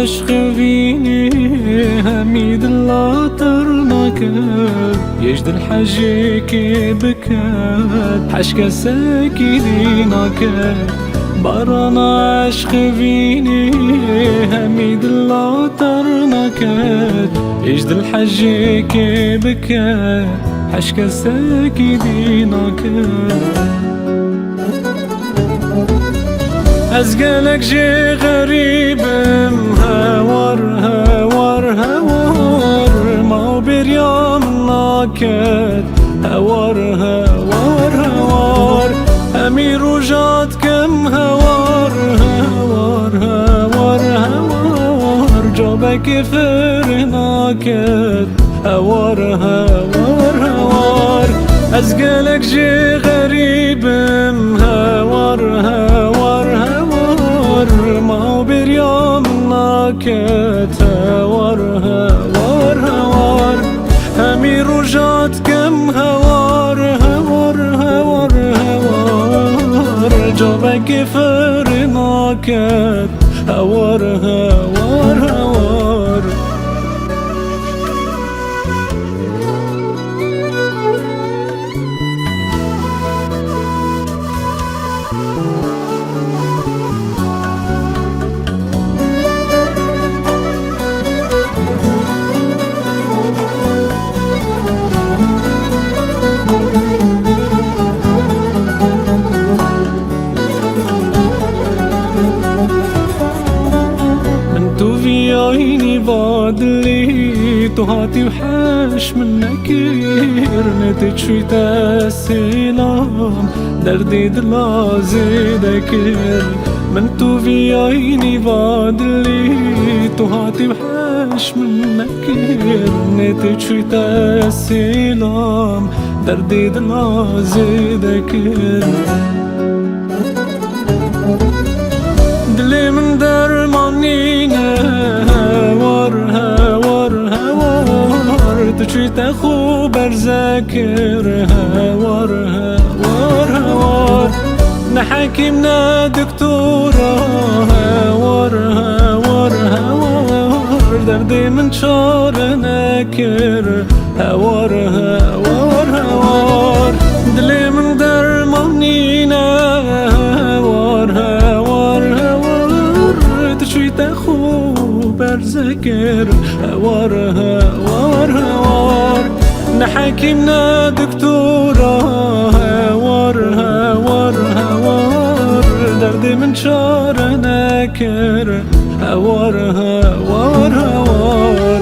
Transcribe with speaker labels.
Speaker 1: عشق فيني هميد الله ترناكت يجد الحجيكي بكت حشك ساكي ديناكت باران عشق فيني هميد الله ترناكت يجد الحجيكي بكت حشك ساكي ديناكت أزقلك جي غريب هوار هوار هوار ما بريام ناكد هوار هوار هوار أمير وجات كم هوار هوار هوار هوار جوبك فرناكد هوار هوار هوار أزقلك جي غريب هوار هوار ما بريام ناكت هوار هوار هوار أمير وجات كم هوار هوار هوار هوار جوبك فرناكت هوار هوار هوار عيني بعدلي تهاتي وحاش منك رنتك شوي تسلام دردي دلا زيدكر من تو في عيني بعدلي تهاتي وحاش منك رنتك شوي تسلام دردي دلا زيدكر دلي من درمانينا هوار هوار هوار تشوي تخو برزاكر هوار هوار هوار نحكيمنا دكتورة هوار هوار هوار دردي من شار ناكر هوار هوار هوار دلي من درمانينا هوار هوار هوار تشوي تخو برزاكر هوار هوار هوار نحكيمنا دكتورة هوار هوار هوار دردي من شار ناكر هوار هوار هوار